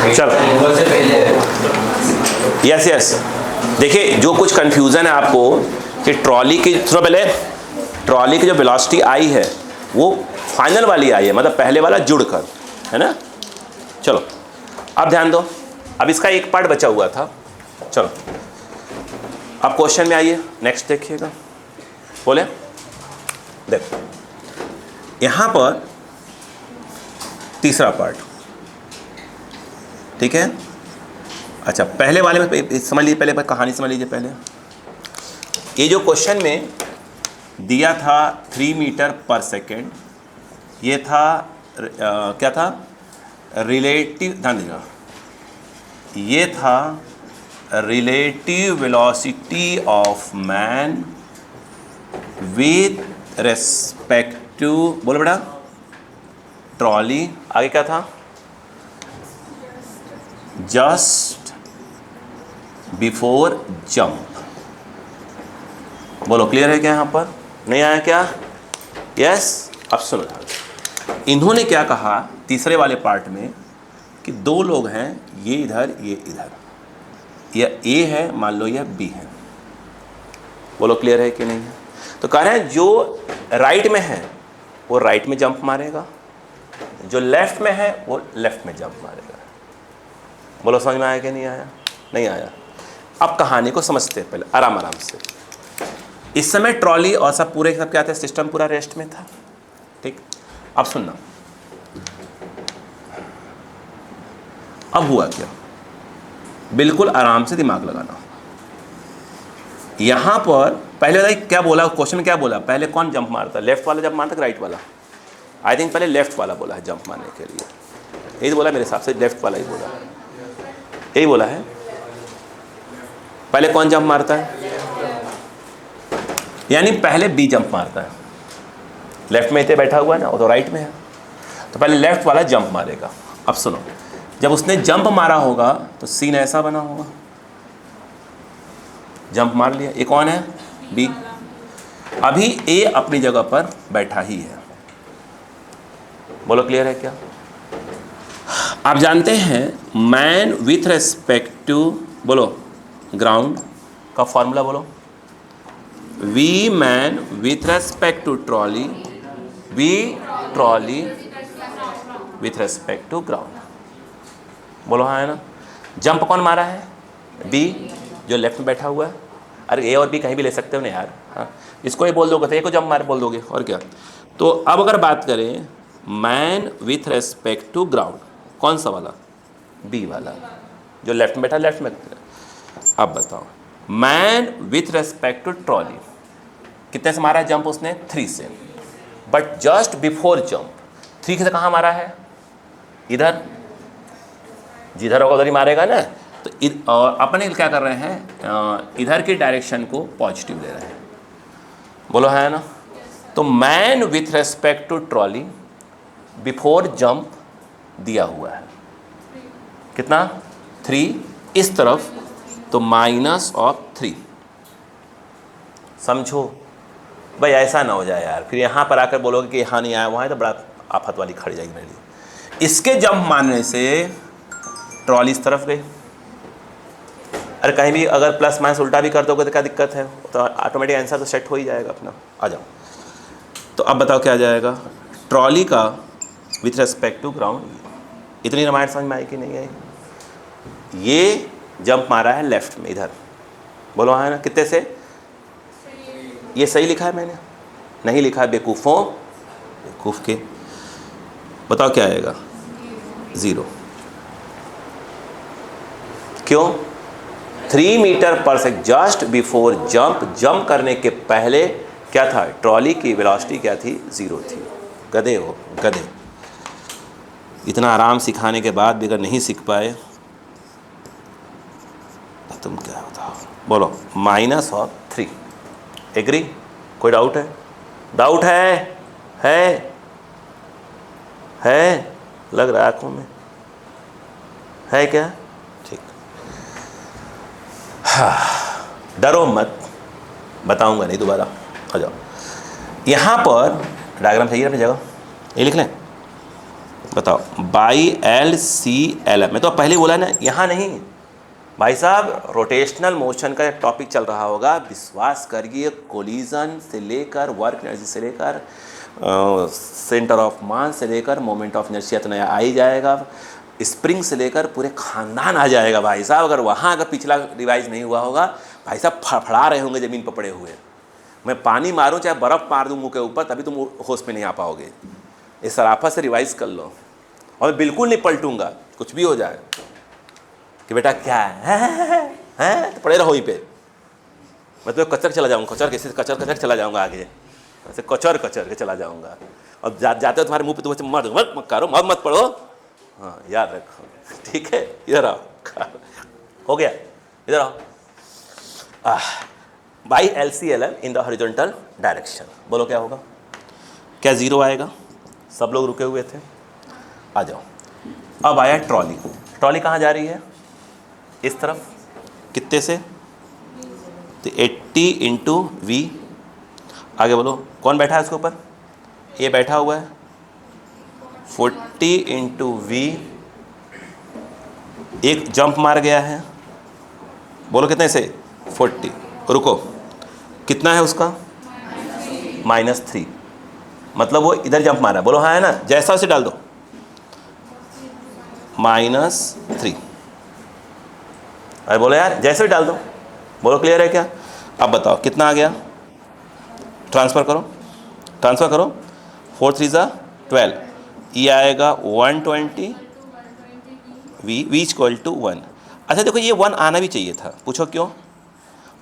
चल yes yes, देखिए जो कुछ कंफ्यूजन है आपको कि ट्रॉली की, सुनो पहले, ट्रॉली की जो वेलोसिटी आई है वो फाइनल वाली आई है, मतलब पहले वाला जुड़कर, है ना। चलो अब ध्यान दो, अब इसका एक पार्ट बचा हुआ था। चलो अब क्वेश्चन में आइए, नेक्स्ट देखिएगा। बोले देखो यहां पर तीसरा पार्ट, ठीक है। अच्छा पहले वाले में समझ लीजिए, पहले कहानी समझ लीजिए। पहले ये जो क्वेश्चन में दिया था 3 मीटर पर सेकेंड, ये था क्या था, रिलेटिव, ध्यान दीजिएगा, ये था relative velocity of man with respect to, बोलो बेटा, ट्रॉली। आगे क्या था, जस्ट बिफोर जंप। बोलो क्लियर है क्या, यहाँ पर नहीं आया क्या? यस। अब सुनो, इन्होंने क्या कहा तीसरे वाले पार्ट में कि दो लोग हैं, ये इधर ये इधर, यह ए है मान लो, यह बी है। बोलो क्लियर है कि नहीं है? तो कह रहे हैं जो राइट में है वो राइट में जंप मारेगा, जो लेफ्ट में है वो लेफ्ट में जंप मारेगा। बोलो समझ में आया कि नहीं आया? नहीं आया। अब कहानी को समझते हैं पहले आराम आराम से। इस समय ट्रॉली और सब पूरे सब क्या थे, सिस्टम पूरा रेस्ट में था, ठीक। अब सुनना, अब हुआ क्या, बिल्कुल आराम से दिमाग लगाना। यहां पर पहले बताइए क्या बोला क्वेश्चन में, क्या बोला पहले, कौन जंप मारता, लेफ्ट वाला जंप मारता कि राइट वाला? आई थिंक पहले लेफ्ट वाला बोला है जंप मारने के लिए, यही तो बोला मेरे हिसाब से, लेफ्ट वाला ही बोला, यही बोला है। पहले कौन जंप मारता है, यानी पहले बी जंप मारता है। लेफ्ट में इतने बैठा हुआ है ना, वो तो राइट में है, तो पहले लेफ्ट वाला जंप मारेगा। अब सुनो, जब उसने जंप मारा होगा तो सीन ऐसा बना होगा, जंप मार लिया, ये कौन है, बी। अभी ए अपनी जगह पर बैठा ही है। बोलो क्लियर है क्या? आप जानते हैं मैन विथ रेस्पेक्ट टू, बोलो ग्राउंड का फॉर्मूला बोलो, V man with respect to trolley, V trolley with respect to ground. बोलो हाँ है ना। जंप कौन मारा है, बी, जो लेफ्ट में बैठा हुआ है। अरे ए और बी कहीं भी ले सकते हो ना यार, हाँ इसको ये बोल दोगे तो ए को जंप मार बोल दोगे, और क्या। तो अब अगर बात करें man with respect to ground, कौन सा वाला, बी वाला, जो लेफ्ट में बैठा, लेफ्ट में। अब बताओ man with respect to trolley कितने से मारा है जंप उसने, 3 से, बट जस्ट बिफोर जंप 3 से कहाँ मारा है, इधर, जिधर होगा उधर ही मारेगा ना। तो और अपने क्या कर रहे हैं, इधर की डायरेक्शन को पॉजिटिव ले रहे हैं। बोलो है ना। तो man with respect to trolley before jump दिया हुआ है कितना, 3 इस तरफ, तो -3। समझो भाई, ऐसा ना हो जाए यार फिर यहाँ पर आकर बोलोगे कि यहाँ नहीं आया वहाँ है, तो बड़ा आफत वाली खड़ी जाएगी मेरे लिए। इसके जंप मारने से ट्रॉली इस तरफ गई, अरे कहीं भी अगर प्लस माइनस उल्टा भी कर दोगे तो क्या दिक्कत है, तो ऑटोमेटिक आंसर तो सेट हो ही जाएगा अपना। आ जाओ, तो अब बताओ क्या आ जाएगा, ट्रॉली का विथ रेस्पेक्ट टू ग्राउंड। इतनी रामायण समझ में आई कि नहीं आई? ये जंप मारा है लेफ्ट में इधर, बोलो हाँ है ना, कितने से, ये सही लिखा है मैंने, नहीं लिखा है बेवकूफ़ों, बेवकूफ़ के। बताओ क्या आएगा, 0। क्यों, 3 मीटर पर second just before jump, jump करने के पहले क्या था, ट्रॉली की वेलोसिटी क्या थी, 0 थी। गधे हो गधे, इतना आराम सिखाने के बाद भी अगर नहीं सीख पाए तो तुम क्या बताओ। बोलो -3। एग्री? कोई डाउट है? डाउट है लग रहा है आंखों में, है क्या? ठीक, हाँ डरो मत, बताऊंगा नहीं दोबारा। आ जाओ, यहाँ पर डायग्राम सही है अपनी जगह, ये लिख लें, बताओ, by L C L M, मैं तो पहले बोला ना, यहाँ नहीं भाई साहब, रोटेशनल मोशन का टॉपिक चल रहा होगा, विश्वास करिए, कोलिजन से लेकर वर्क एनर्जी से लेकर सेंटर ऑफ मास से लेकर मोमेंट ऑफ इनर्शिया तो नया आ ही जाएगा, स्प्रिंग से लेकर पूरे खानदान आ जाएगा भाई साहब। अगर वहाँ अगर पिछला रिवाइज नहीं हुआ होगा भाई साहब, फड़फड़ा रहे होंगे ज़मीन पर पड़े हुए। मैं पानी मारूं चाहे बर्फ़ मार दूं मुंह के ऊपर, तभी तुम होश में नहीं आ पाओगे। इस सराफा से रिवाइज कर लो, और मैं बिल्कुल नहीं पलटूंगा कुछ भी हो जाए कि बेटा क्या है तो पड़े रहो वहीं पे। मैं तो कचर चला जाऊँगा, कचर कैसे कचर चला जाऊँगा आगे, ऐसे कचर के चला जाऊँगा। और जाते हो तुम्हारे मुंह पे तो वैसे मत करो, मत पढ़ो, हाँ याद रखो, ठीक है। इधर आओ, हो गया, इधर आओ। By L C L M in the horizontal direction, बोलो क्या होगा? क्या ज़ीरो आएगा? सब लोग रुके हुए थे, आ जाओ। अब आया ट्रॉली। ट्रॉली कहाँ जा रही है? इस तरफ। कितने से? तो 80 इंटू वी। आगे बोलो, कौन बैठा है इसके ऊपर? ये बैठा हुआ है। 40 इंटू वी। एक जंप मार गया है, बोलो कितने से? 40। रुको, कितना है उसका? -3। मतलब वो इधर जंप मारा, बोलो हाँ है ना, जैसा उसे डाल दो, -3। अरे बोलो यार, जैसे भी डाल दो, बोलो क्लियर है क्या? अब बताओ कितना आ गया? ट्रांसफ़र करो। 4 3 ज़ा 12, ये आएगा 120 वी इक्वल टू 1। अच्छा देखो, ये 1 आना भी चाहिए था, पूछो क्यों?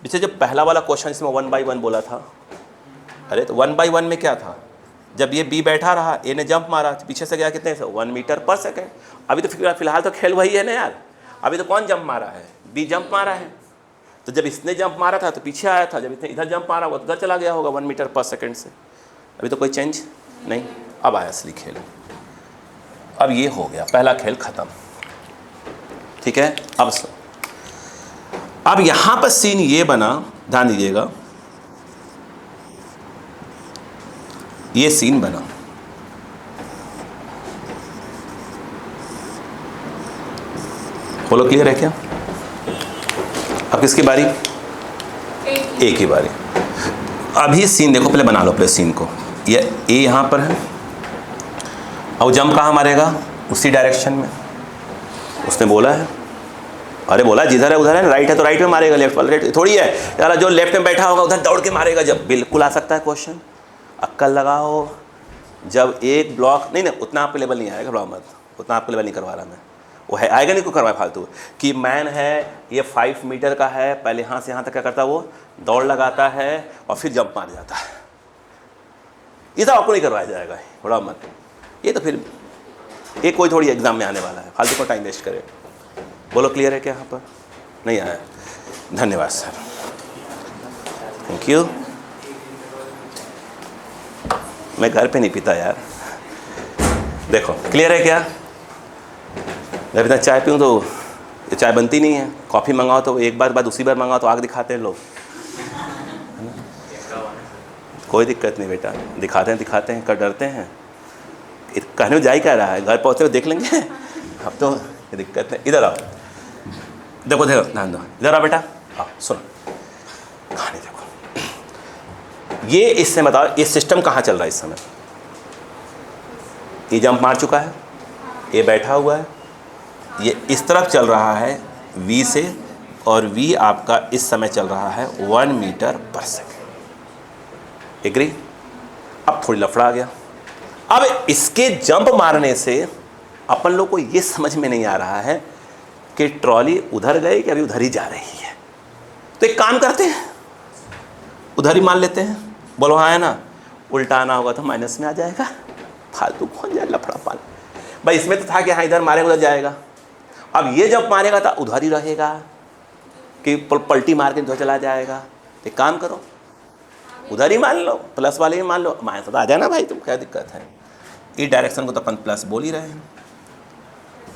जैसे जब पहला वाला क्वेश्चन इसमें 1 बाई 1 बोला था, अरे तो 1 बाई 1 में क्या था? जब ये बी बैठा रहा, ए ने जंप मारा, पीछे से गया कितने से? 1 मीटर पर सेकेंड। अभी तो फिलहाल तो खेल वही है ना यार, अभी तो कौन जंप मारा है? बी जंप मारा है। तो जब इसने जंप मारा था तो पीछे आया था, जब इसने इधर जंप मारा वो तो उधर चला गया होगा 1 मीटर पर सेकेंड से। अभी तो कोई चेंज नहीं। अब आया असली खेल। अब ये हो गया, पहला खेल ख़त्म, ठीक है। अब यहाँ पर सीन ये बना, ध्यान दीजिएगा, ये सीन बना, बोलो क्लियर है क्या? अब किसकी बारी? ए की बारी। अभी सीन देखो, पहले बना लो अपने सीन को। ये ए यहाँ पर है, और जंप कहाँ मारेगा? उसी डायरेक्शन में उसने बोला है। अरे बोला जिधर है उधर है, राइट है तो राइट में मारेगा, लेफ्ट वाला राइट थोड़ी है यार, जो लेफ्ट में बैठा होगा उधर दौड़ के मारेगा। जब बिल्कुल आ सकता है क्वेश्चन, अक्कल लगाओ। जब एक ब्लॉक नहीं उतना आपके लेवल नहीं आएगा, घबराओ मत, उतना आपके लेवल नहीं करवा रहा मैं, वो है आएगा नहीं, को करवाए फालतू कि मैन है ये 5 मीटर का है, पहले यहाँ से यहाँ तक क्या करता है, वो दौड़ लगाता है और फिर जंप मार जाता है। ये सब आपको नहीं करवाया जाएगा, घबराओ मत। ये तो फिर ये कोई थोड़ी एग्जाम में आने वाला है, फालतू को टाइम वेस्ट करे। बोलो क्लियर है क्या? यहाँ पर नहीं आया? धन्यवाद सर, थैंक यू। मैं घर पे नहीं पीता यार, देखो क्लियर है क्या? जब इतना चाय पीऊँ तो ये चाय बनती नहीं है, कॉफ़ी मंगाओ तो एक बार बाद उसी बार मंगाओ तो आग दिखाते हैं लोग, है ना? कोई दिक्कत नहीं बेटा, दिखाते हैं, कर डरते हैं, कहने में जा ही क्या रहा है, घर पहुँचे देख लेंगे। अब तो ये दिक्कत है। इधर आओ, देखो ध्यान दो, इधर आओ बेटा, आओ सुनो, कहानी देखो। ये इससे बताओ, ये सिस्टम कहाँ चल रहा है इस समय? ये जंप मार चुका है, ये बैठा हुआ है, ये इस तरफ चल रहा है v से, और v आपका इस समय चल रहा है 1 मीटर पर सेकेंड। एग्री? अब थोड़ी लफड़ा आ गया। अब इसके जंप मारने से अपन लोग को ये समझ में नहीं आ रहा है कि ट्रॉली उधर गई कि अभी उधर ही जा रही है। तो एक काम करते हैं, उधर ही मान लेते हैं, बोलो हाँ है ना। उल्टा आना होगा तो माइनस में आ जाएगा, फालतू कौन जाए लफड़ा पाल। भाई इसमें तो था कि हाँ इधर मारेगा उधर जाएगा, अब ये जब मारेगा तो उधर ही रहेगा कि पलटी मार के उधर चला जाएगा। एक काम करो, उधर ही मान लो, प्लस वाले ही मान लो, माइनस तो आ जाना भाई, तुम क्या दिक्कत है? इस डायरेक्शन को तो अपन प्लस बोल ही रहे हैं,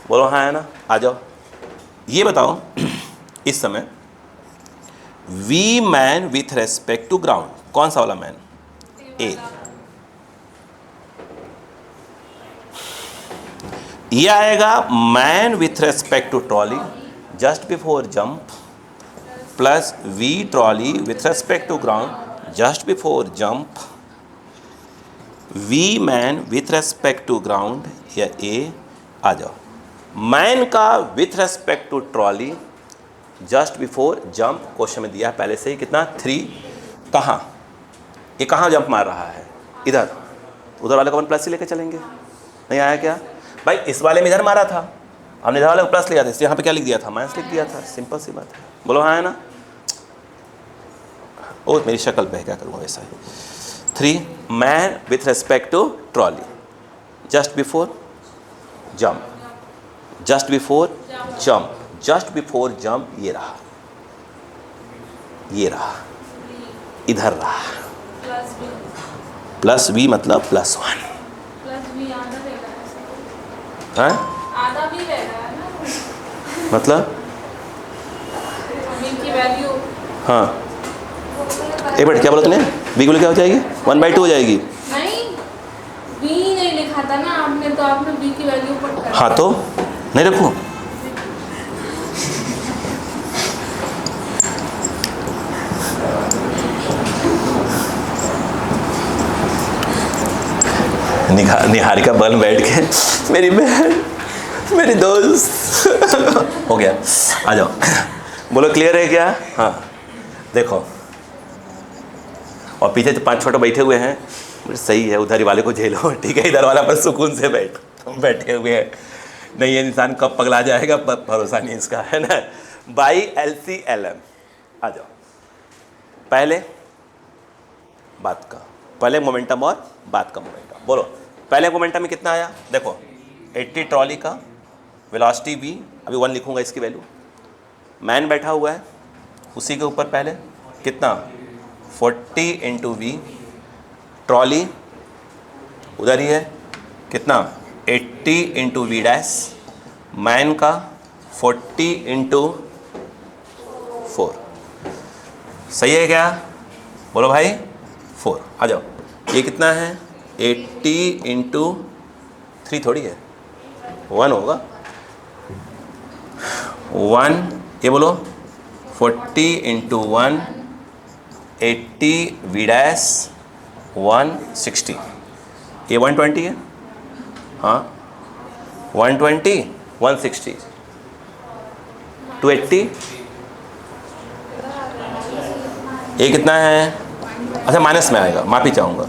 बोलो हाँ है ना। आ जाओ, ये बताओ इस समय V man with respect to ground, कौन सा वाला मैन? ए। ये आएगा man with respect to trolley just before jump plus V trolley with respect to ground just before jump V man with respect to ground या ए आ जाओ। मैन का with respect to trolley just before jump question में दिया है पहले से ही कितना 3। कहाँ ये कहाँ जंप मार रहा है? इधर। उधर वाले को अपन प्लस ही लेके चलेंगे। नहीं आया क्या भाई? इस वाले में इधर मारा था, हमने इधर वाले को प्लस लिया था, इसलिए यहाँ पे क्या लिख दिया था? माइनस लिख दिया था। सिंपल सी बात है। बोलो हाँ है ना? ओ मेरी शक्ल पे क्या करूँगा वैसा ही। 3 man with respect to trolley just before jump just before jump just before jump ये रहा, ये रहा, इधर रहा प्लस वी मतलब +1 है आधा भी रह रहा है ना मतलब की वैल्यू। हाँ एक मिनट क्या बोला तूने? बी की वैल्यू क्या हो जाएगी? 1/2 हो जाएगी। नहीं बी नहीं लिखा था ना आपने, तो आपने बी की वैल्यू पुट कर। हाँ तो नहीं रखूँ? निहारिका बन बैठ के मेरी बहन मेरी दोस्त हो गया। आ जाओ बोलो क्लियर है क्या? हाँ देखो और पीछे तो 5 छोटे बैठे हुए हैं। सही है उधर वाले को झेलो, ठीक है? इधर वाला पर सुकून से बैठे हुए हैं। नहीं ये इंसान कब पगला जाएगा भरोसा नहीं इसका, है ना? बाई LCLM आ जाओ। पहले बात का पहले मोमेंटम और बाद का मोमेंटम बोलो। पहले मोमेंटम में कितना आया? देखो 80 ट्रॉली का वेलोसिटी v, अभी 1 लिखूंगा इसकी वैल्यू। मैन बैठा हुआ है उसी के ऊपर पहले कितना 40 × v, ट्रॉली उधर ही है कितना 80 × v डैश, मैन का 40 × 4। सही है क्या? बोलो भाई 4 आ जाओ। ये कितना है 80 × 3 थोड़ी है 1 होगा 1। ये बोलो 40 × 1 80 v डैश 160। ये 120 है। हाँ 120 160 280। ये कितना है? अच्छा माइनस में आएगा, माफ़ी चाहूँगा,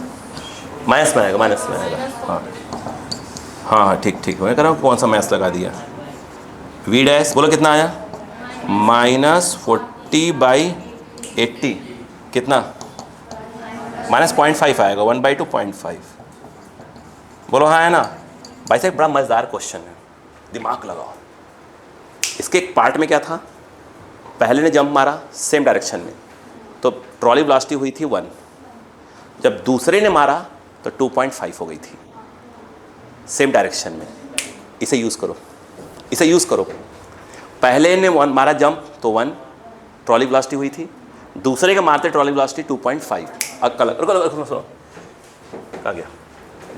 माइनस में आएगा, माइनस में आएगा। हाँ हाँ हाँ ठीक ठीक मैं कह रहा हूँ कौन सा माइनस लगा दिया। वी डैश बोलो कितना आया? -40/80 कितना? -0.5 आएगा 1/2 0.5। बोलो हाँ है ना? भाई साहब बड़ा मज़ेदार क्वेश्चन है, दिमाग लगाओ। इसके एक पार्ट में क्या था? पहले ने जंप मारा सेम डायरेक्शन में तो ट्रॉली वेलोसिटी हुई थी 1, जब दूसरे ने मारा तो 2.5 हो गई थी सेम डायरेक्शन में। इसे यूज़ करो, इसे यूज़ करो। पहले ने मारा जंप तो 1 ट्रॉली वेलोसिटी हुई थी, दूसरे के मारते ट्रॉली वेलोसिटी 2.5। रुको कहाँ गया?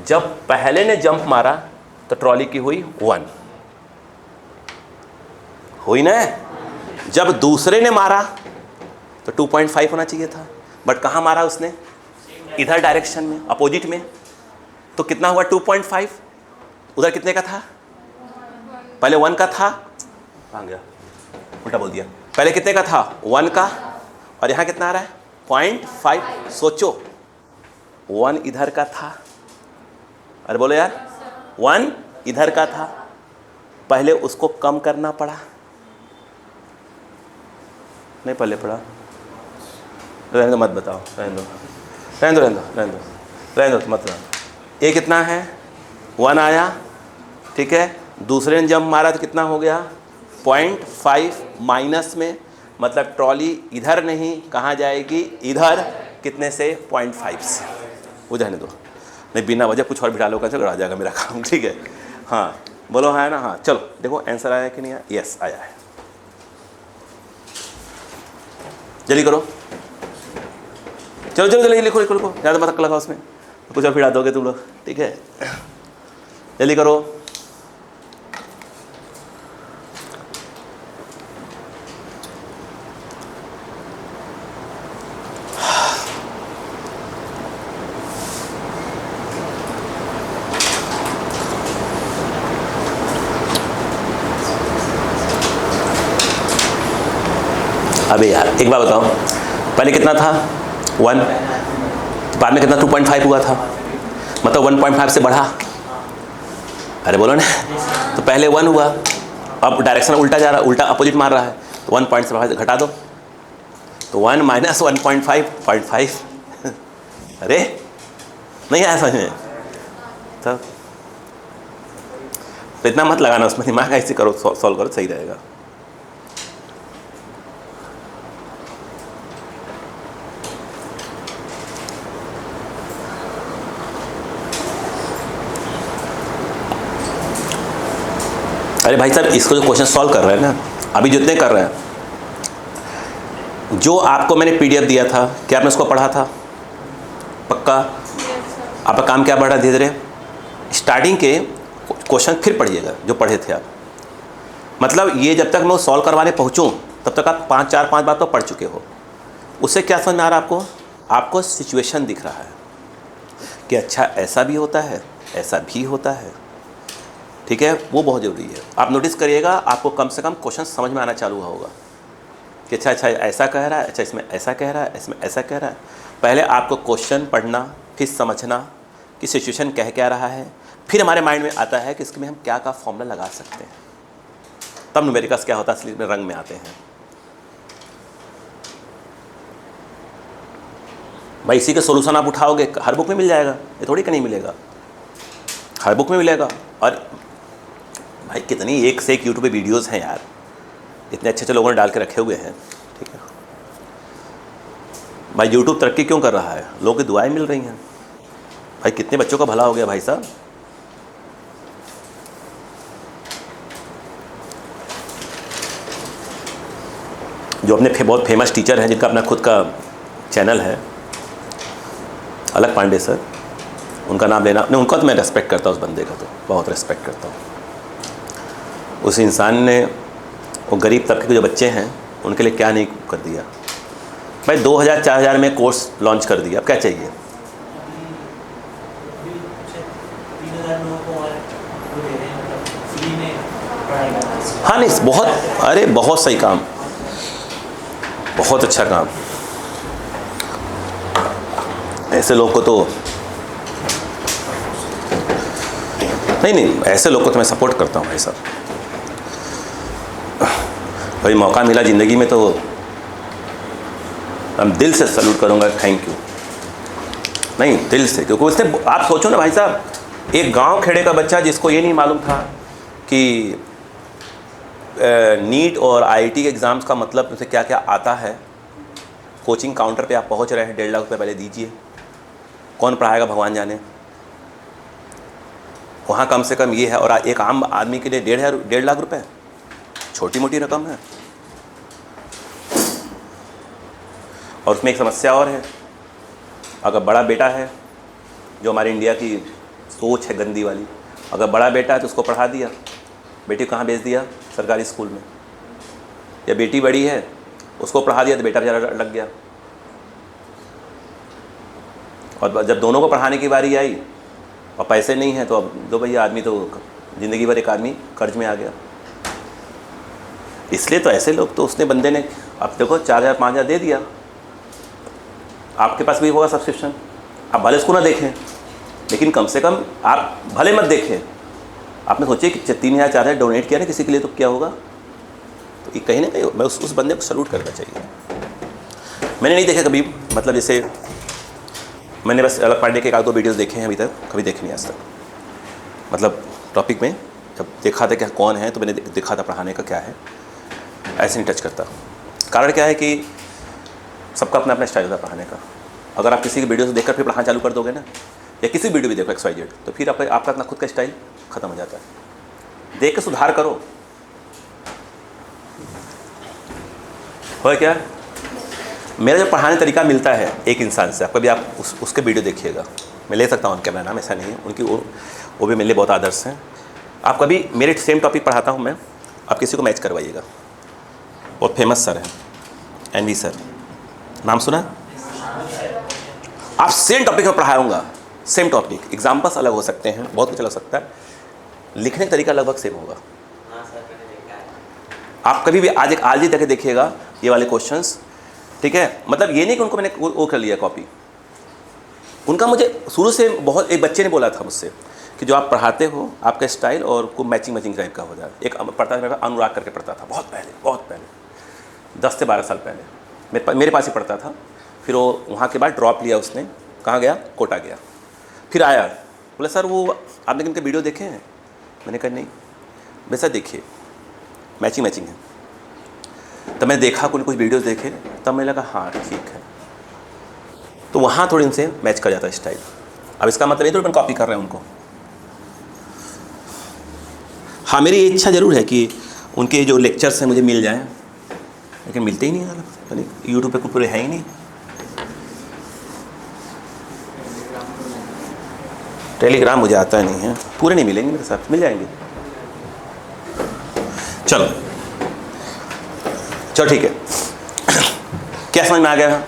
जब पहले ने जंप मारा तो ट्रॉली की हुई 1 हुई ना? जब दूसरे ने मारा तो 2.5 होना चाहिए था, बट कहाँ मारा उसने? इधर डायरेक्शन में, अपोजिट में। तो कितना हुआ 2.5? उधर कितने का था? पहले 1 का था, कहाँ गया? उल्टा बोल दिया। पहले कितने का था? 1 का, और यहाँ कितना आ रहा है? 0.5। सोचो 1 इधर का था, अरे बोलो यार 1 इधर का था, पहले उसको कम करना पड़ा। नहीं पहले पड़ा? रहने दो मत बताओ, रहने दो रहने दो रहने दो रहने दो रहने दो मत रहने। ये कितना है? 1 आया, ठीक है? दूसरे ने जंप मारा तो कितना हो गया? 0.5 माइनस में, मतलब ट्रॉली इधर नहीं कहाँ जाएगी? इधर। कितने से? 0.5 से। वो जाने दो, नहीं बिना वजह कुछ और बिठा लो कैसे आ जाएगा मेरा काम, ठीक है? हाँ बोलो हाँ है ना? हाँ चलो देखो आंसर आया कि नहीं आया? यस आया है। जल्दी करो, चलो चलो जल्दी लिखो लिखो लिखो, ज़्यादा मत लगाओ उसमें, कुछ और फिर दोगे तुम लोग, ठीक है? जल्दी करो। अबे यार एक बात बताओ, पहले कितना था 1, बाद में कितना 2.5 हुआ था, मतलब 1.5 से बढ़ा। अरे बोलो ना, तो पहले 1 हुआ, अब डायरेक्शन उल्टा जा रहा है, उल्टा अपोजिट मार रहा है, तो 1 पॉइंट से घटा दो, तो 1 माइनस 1.5 अरे नहीं आया समझ में? तब तो इतना मत लगाना उसमें दिमाग, ऐसे करो, सॉल्व करो, सही रहेगा। अरे भाई साहब, इसको जो क्वेश्चन सॉल्व कर रहे हैं ना, अभी जितने कर रहे हैं, जो आपको मैंने पीडीएफ दिया था, क्या आपने उसको पढ़ा था? पक्का? आपका काम क्या बढ़ा धीरे धीरे? स्टार्टिंग के क्वेश्चन फिर पढ़िएगा जो पढ़े थे आप, मतलब ये जब तक मैं सॉल्व करवाने पहुँचूँ तब तक आप 5 बार तो पढ़ चुके हो। उससे क्या समझ में आ रहा है आपको? आपको सिचुएशन दिख रहा है कि अच्छा ऐसा भी होता है, ऐसा भी होता है, ठीक है, वो बहुत ज़रूरी है। आप नोटिस करिएगा, आपको कम से कम क्वेश्चन समझ में आना चालू होगा कि अच्छा ऐसा कह रहा है, अच्छा इसमें ऐसा कह रहा है, इसमें ऐसा कह रहा है। पहले आपको क्वेश्चन पढ़ना, फिर समझना कि सिचुएशन कह क्या रहा है, फिर हमारे माइंड में आता है कि इसमें हम क्या का फॉर्मूला लगा सकते हैं, तब न्यूमेरिकल्स क्या होता है असली में रंग में आते हैं। भाई इसी के सोल्यूशन आप उठाओगे, हर बुक में मिल जाएगा, ये थोड़ी कि नहीं मिलेगा, हर बुक में मिलेगा। और भाई कितनी एक से एक यूट्यूब पे वीडियोस हैं यार, इतने अच्छे अच्छे लोगों ने डाल के रखे हुए हैं, ठीक है भाई। यूट्यूब तरक्की क्यों कर रहा है? लोगों की दुआएं मिल रही हैं भाई, कितने बच्चों का भला हो गया भाई साहब। जो अपने बहुत फेमस टीचर हैं, जिनका अपना खुद का चैनल है, अलग पांडे सर, उनका नाम लेना नहीं, उनका तो मैं रेस्पेक्ट करता हूँ, उस बंदे का तो बहुत रेस्पेक्ट करता हूँ। उस इंसान ने वो गरीब तबके के जो बच्चे हैं उनके लिए क्या नहीं कर दिया भाई। 2000-4000 में कोर्स लॉन्च कर दिया, अब क्या चाहिए? हाँ नहीं, बहुत, अरे बहुत सही काम, बहुत अच्छा काम। ऐसे लोग को तो नहीं, ऐसे लोग को तो मैं सपोर्ट करता हूँ भाई साहब। भाई मौका मिला ज़िंदगी में तो हम दिल से सल्यूट करूँगा, थैंक यू, नहीं दिल से, क्योंकि उसने, आप सोचो ना भाई साहब, एक गांव खेड़े का बच्चा जिसको ये नहीं मालूम था कि नीट और आईआईटी के एग्ज़ाम्स का मतलब उसे क्या क्या आता है। कोचिंग काउंटर पे आप पहुंच रहे हैं, 1.5 लाख रुपये पहले दीजिए, कौन पढ़ाएगा भगवान जाने। वहाँ कम से कम ये है, और एक आम आदमी के लिए 1.5 लाख रुपये छोटी मोटी रकम है। और उसमें एक समस्या और है, अगर बड़ा बेटा है, जो हमारे इंडिया की सोच है गंदी वाली, अगर बड़ा बेटा है तो उसको पढ़ा दिया, बेटी को कहाँ भेज दिया? सरकारी स्कूल में। या बेटी बड़ी है, उसको पढ़ा दिया तो बेटा बेचारा लग गया। और जब दोनों को पढ़ाने की बारी आई और पैसे नहीं हैं, तो अब दो भैया, आदमी तो ज़िंदगी भर एक आदमी कर्ज में आ गया। इसलिए तो ऐसे लोग तो उसने बंदे ने, अब देखो 4000-5000 दे दिया, आपके पास भी होगा सब्सक्रिप्शन, आप भले उसको ना देखें, लेकिन कम से कम आप भले मत देखें, आपने सोचे कि 3000-4000 डोनेट किया ना किसी के लिए, तो क्या होगा? तो ये कहीं ना कहीं मैं उस बंदे को सल्यूट करना चाहिए। मैंने नहीं देखा कभी, मतलब जैसे मैंने बस अलग पांडे के 1-2 वीडियोस देखे हैं अभी तक, कभी देखे नहीं आज तक। मतलब टॉपिक में जब देखा था क्या कौन है, तो मैंने देखा था पढ़ाने का क्या है, ऐसे नहीं टच करता। कारण क्या है कि सबका अपना अपना स्टाइल होता है पढ़ाने का। अगर आप किसी की वीडियो से देखकर फिर पढ़ाना चालू कर दोगे ना, या किसी वीडियो भी देखो XYZ, तो फिर आपका अपना खुद का स्टाइल ख़त्म हो जाता है। देख के सुधार करो। हो क्या, मेरा जो पढ़ाने तरीका मिलता है एक इंसान से, कभी आप उसके वीडियो देखिएगा, मैं ले सकता हूँ उनके, मेरा नाम ऐसा नहीं है, उनकी वो भी मेरे लिए बहुत आदर्श हैं। आप कभी मेरे सेम टॉपिक पढ़ाता हूँ मैं, आप किसी को मैच करवाइएगा। बहुत फेमस सर हैं, NV सर, नाम सुना? आप सेम टॉपिक में पढ़ाऊँगा, सेम टॉपिक, एग्जाम्पल्स अलग हो सकते हैं, बहुत कुछ अलग हो सकता है, लिखने का तरीका लगभग सेम होगा। आप कभी भी आज एक आलजी तक देखिएगा, ये वाले क्वेश्चंस, ठीक है। मतलब ये नहीं कि उनको मैंने वो कर लिया कॉपी, उनका मुझे शुरू से बहुत, एक बच्चे ने बोला था मुझसे कि जो आप पढ़ाते हो आपका स्टाइल और को मैचिंग टाइप का हो जाए। एक पढ़ता था मेरा अनुराग करके पढ़ता था, बहुत पहले 10 से 12 साल पहले मेरे पास ही पढ़ता था। फिर वो वहाँ के बाद ड्रॉप लिया उसने, कहाँ गया, कोटा गया। फिर आया, बोला सर वो आपने इनके वीडियो देखे हैं? मैंने कहा नहीं। वैसा देखिए मैचिंग है। तब मैं देखा कुछ वीडियोस देखे, तब मैं लगा हाँ ठीक है, तो वहाँ थोड़ी इनसे मैच कर जाता है स्टाइल। अब इसका मतलब ये तो मैं कॉपी कर रहे हैं उनको। हाँ मेरी इच्छा ज़रूर है कि उनके जो लेक्चर्स हैं मुझे मिल जाएं, लेकिन मिलते ही नहीं यार, यूट्यूब पे कुछ पूरे हैं ही नहीं। टेलीग्राम मुझे आता नहीं है, पूरे नहीं मिलेंगे मेरे साथ, मिल जाएंगे। चलो ठीक है। क्या समझ में आ गया?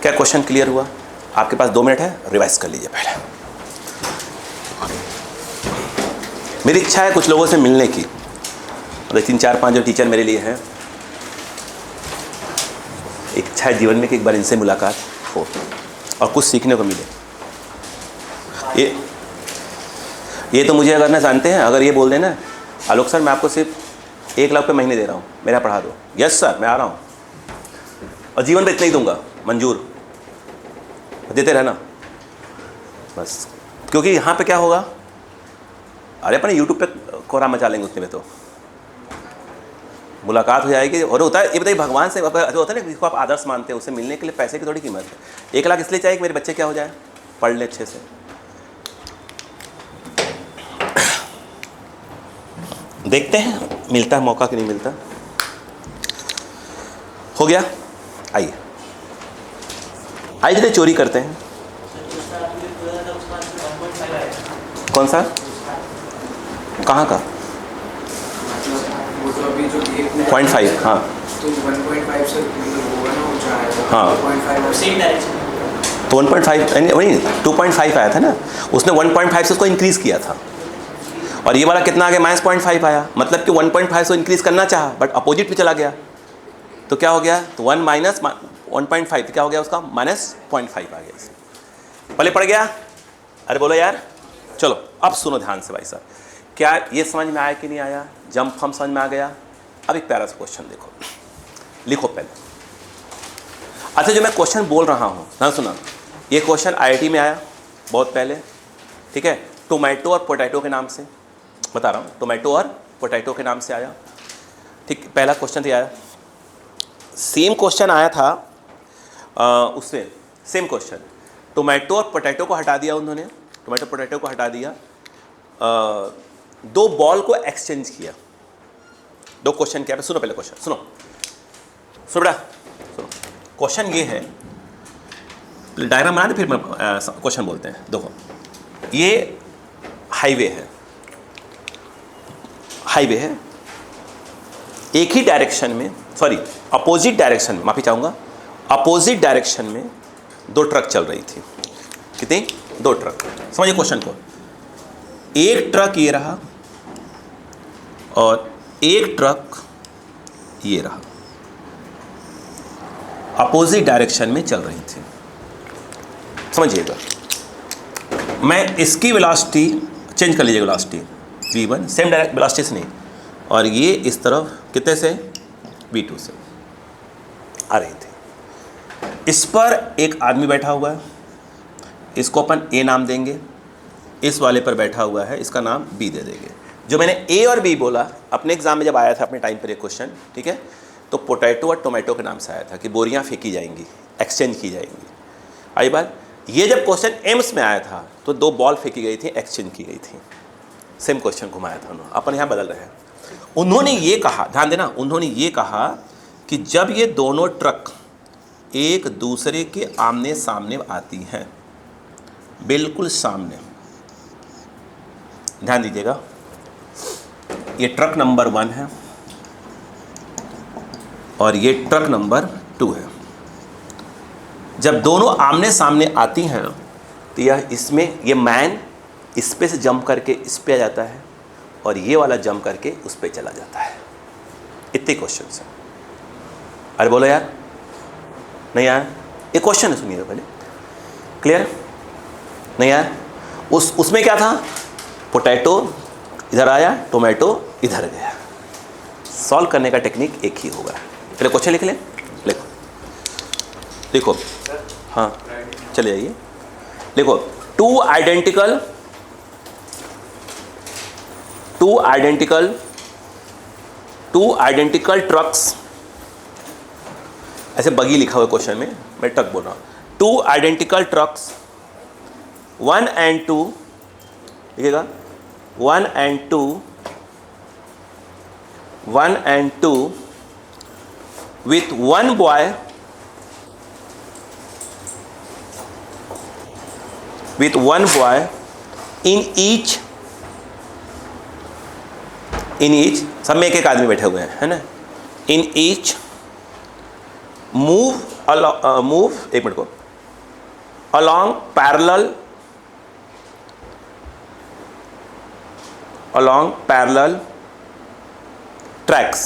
क्या क्वेश्चन क्लियर हुआ? आपके पास 2 मिनट है, रिवाइज कर लीजिए पहले। मेरी इच्छा है कुछ लोगों से मिलने की, मतलब 3, 4, 5 जो टीचर मेरे लिए हैं, इच्छा है जीवन में कि एक बार इनसे मुलाकात हो और कुछ सीखने को मिले। ये तो मुझे अगर ना जानते हैं, अगर ये बोल देना आलोक सर मैं आपको सिर्फ 1 लाख रुपये महीने दे रहा हूँ, मेरा पढ़ा दो, यस सर मैं आ रहा हूँ, और जीवन में इतना ही दूंगा, मंजूर, देते रहना बस। क्योंकि यहाँ पे क्या होगा, अरे अपने यूट्यूब पे कोहरा मचा लेंगे, उतने में तो मुलाकात हो जाएगी। और होता है ये बताइए, भगवान से जो होता है ना, जिसको आप आदर्श मानते हैं, उसे मिलने के लिए पैसे की थोड़ी कीमत है। 1 लाख इसलिए चाहिए कि मेरे बच्चे क्या हो जाए, पढ़ ले अच्छे से। देखते हैं मिलता है मौका कि नहीं मिलता। हो गया, आइए चलिए चोरी करते हैं। कौन सा, कहाँ का? 0.5, हाँ तो 1.5 से होगा ना ऊंचा आएगा। हाँ 1.5 सेम डायरेक्शन, तो 1.5 वही 2.5 आया था ना, उसने 1.5 से उसको इंक्रीज़ किया था, और ये वाला कितना आ गया, -0.5 आया। मतलब कि 1.5 से इंक्रीज़ करना चाहा बट अपोजिट पे चला गया, तो क्या हो गया, तो 1 माइनस 1.5 तो क्या हो गया उसका, -0.5 आ गया। पहले पड़ गया, अरे बोलो यार। चलो अब सुनो ध्यान से भाई साहब, क्या ये समझ में आया कि नहीं आया? जंप फॉर्म समझ में आ गया? अब एक प्यारा सा क्वेश्चन देखो, लिखो पहले। अच्छा जो मैं क्वेश्चन बोल रहा हूँ ना, सुना, ये क्वेश्चन IIT में आया बहुत पहले, ठीक है, टोमेटो और पोटैटो के नाम से बता रहा हूँ, टोमेटो और पोटैटो के नाम से आया, ठीक। पहला क्वेश्चन तो आया, सेम क्वेश्चन आया था उससे, सेम क्वेश्चन, टोमेटो और पोटैटो को हटा दिया उन्होंने, टोमेटो पोटैटो को हटा दिया, 2 बॉल को एक्सचेंज किया। 2 क्वेश्चन क्या है, सुनो पहले क्वेश्चन, सुनो बेटा सुनो। क्वेश्चन ये है, डायग्राम बना दे फिर मैं क्वेश्चन बोलते हैं। देखो ये हाईवे है, एक ही डायरेक्शन में, सॉरी अपोजिट डायरेक्शन में, माफ़ी चाहूँगा, अपोजिट डायरेक्शन में 2 ट्रक चल रही थी। कितनी? 2 ट्रक। समझिए क्वेश्चन को, एक ट्रक ये रहा और एक ट्रक ये रहा, अपोजिट डायरेक्शन में चल रही थी। समझिएगा, मैं इसकी वेलोसिटी चेंज कर लीजिएगा, velocity v1 same direct velocity से नहीं, और ये इस तरफ कितने से, v2 से आ रही थी। इस पर एक आदमी बैठा हुआ है, इसको अपन A नाम देंगे, इस वाले पर बैठा हुआ है, इसका नाम B दे देंगे। जो मैंने A और B बोला अपने एग्जाम में जब आया था अपने टाइम पर एक क्वेश्चन, ठीक है, तो पोटैटो और टोमेटो के नाम से आया था कि बोरियां फेंकी जाएंगी, एक्सचेंज की जाएंगी। आई बात, ये जब क्वेश्चन एम्स में आया था तो 2 बॉल फेंकी गई थी, एक्सचेंज की गई थी। सेम क्वेश्चन घुमाया था उन्होंने, अपन यहाँ बदल रहे हैं। उन्होंने ये कहा, ध्यान देना, उन्होंने ये कहा कि जब ये दोनों ट्रक एक दूसरे के आमने सामने आती हैं, बिल्कुल सामने, ध्यान दीजिएगा, ये ट्रक नंबर 1 है और ये ट्रक नंबर 2 है। जब दोनों आमने सामने आती हैं तो यह इसमें, ये मैन इस पे से जंप करके इस पे आ जाता है और ये वाला जंप करके उस पे चला जाता है। इतने क्वेश्चन हैं। अरे बोलो यार, नहीं आया? एक क्वेश्चन है, सुनिएगा पहले, क्लियर? नहीं आया? उसमें क्या था? पोटैटो इधर आया, टोमेटो इधर गया। सॉल्व करने का टेक्निक एक ही होगा। चलो क्वेश्चन लिख ले, लिखो लिखो। हाँ चले आइए, लिखो। टू आइडेंटिकल ट्रक्स, ऐसे बगी लिखा हुआ क्वेश्चन में, मैं ट्रक बोल रहा हूँ। टू आइडेंटिकल ट्रक्स 1 and 2, लिखिएगा 1 and 2 with one boy in each, सब में एक एक आदमी बैठे हुए हैं, है ना? in each move एक मिनट को, along parallel ट्रैक्स,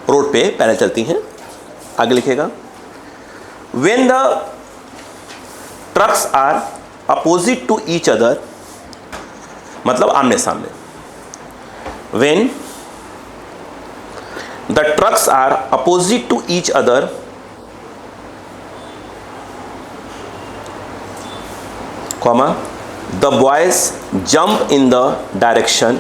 रोड पे पैरेलल चलती हैं। आगे लिखेगा when the trucks are opposite to each other, मतलब आमने सामने। when the trucks are opposite to each other, comma, the boys jump in the direction,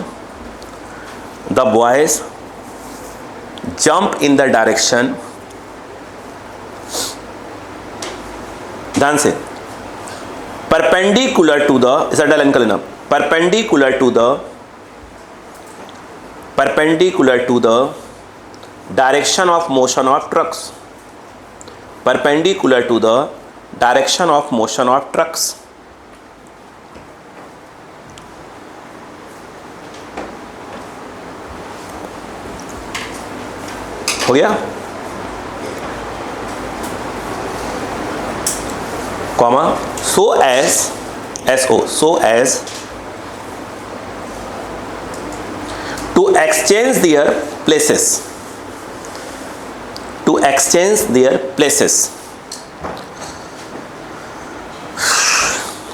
ध्यान से, perpendicular to the, इसे अंडरलाइन कर लेना, perpendicular to the direction of motion of trucks, perpendicular to the direction of motion of trucks। हो गया? Comma, so as to exchange their places,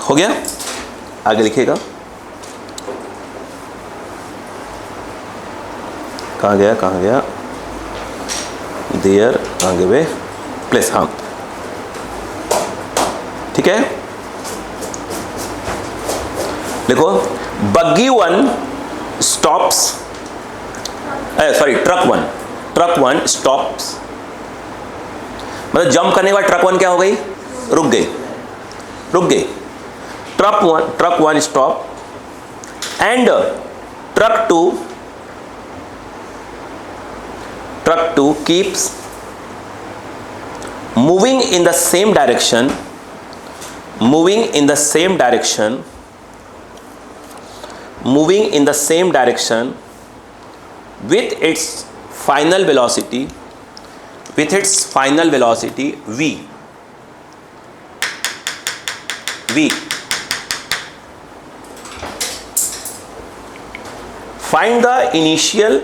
हो गया? आगे लिखिएगा, कहाँ गया देयर, आगे वे प्लेस, हाँ ठीक है। देखो, बग्गी 1 stops, sorry truck one stops, मतलब जंप करने के बाद ट्रक 1 क्या हो गई? रुक गई। Truck one stop and truck two keeps moving in the same direction with its final velocity v। Find the initial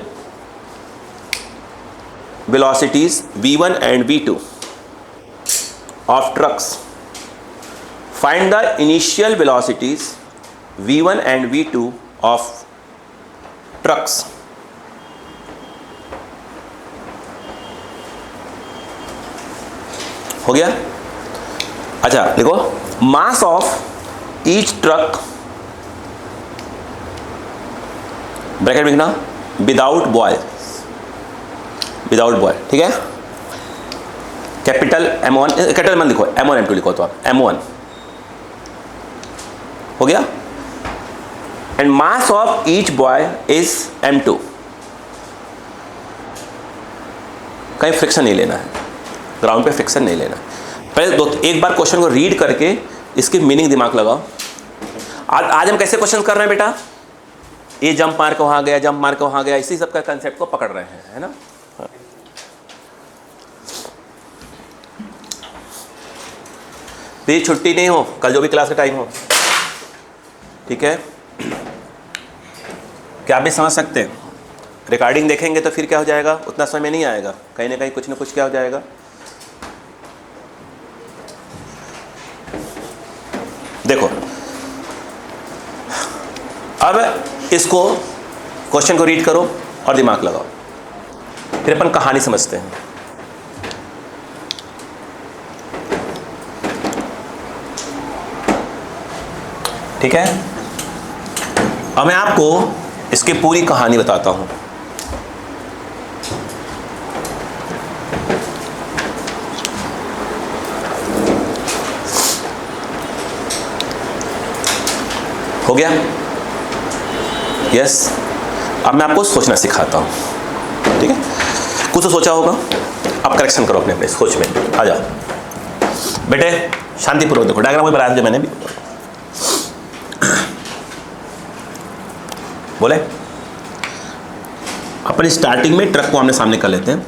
velocities v1 and v2 of trucks। Find the initial velocities v1 and v2 of trucks। हो गया? अच्छा देखो, mass of each truck, bracket में लिखना, without boy, ठीक है? Capital M1, capital M1 लिखो, M1 M2 लिखो, तो आप M1 हो गया। And mass of each boy is M2। कहीं फ्रिक्शन नहीं लेना है, ग्राउंड पे फ्रिक्शन नहीं लेना। पहले एक बार क्वेश्चन को रीड करके इसकी मीनिंग दिमाग लगाओ। आज हम कैसे क्वेश्चन कर रहे हैं बेटा? ये जंप मार के वहाँ गया, जंप मार के वहाँ गया, इसी सब का कंसेप्ट को पकड़ रहे हैं, है ना? प्लीज छुट्टी नहीं हो, कल जो भी क्लास का टाइम हो, ठीक है? क्या आप भी समझ सकते हैं? रिकॉर्डिंग देखेंगे तो फिर क्या हो जाएगा, उतना समय नहीं आएगा, कहीं ना कहीं कुछ ना कुछ क्या हो जाएगा। देखो अब इसको क्वेश्चन को रीड करो और दिमाग लगाओ, फिर अपन कहानी समझते हैं। ठीक है, अब मैं आपको इसकी पूरी कहानी बताता हूं। हो गया? यस। अब मैं आपको सोचना सिखाता हूं। ठीक है, कुछ तो सोचा होगा, अब करेक्शन करो अपने अपने सोच में। आ जाओ बेटे, शांतिपूर्वक देखो, डायग्राम में बना दिया मैंने भी। बोले अपन स्टार्टिंग में ट्रक को आमने सामने कर लेते हैं।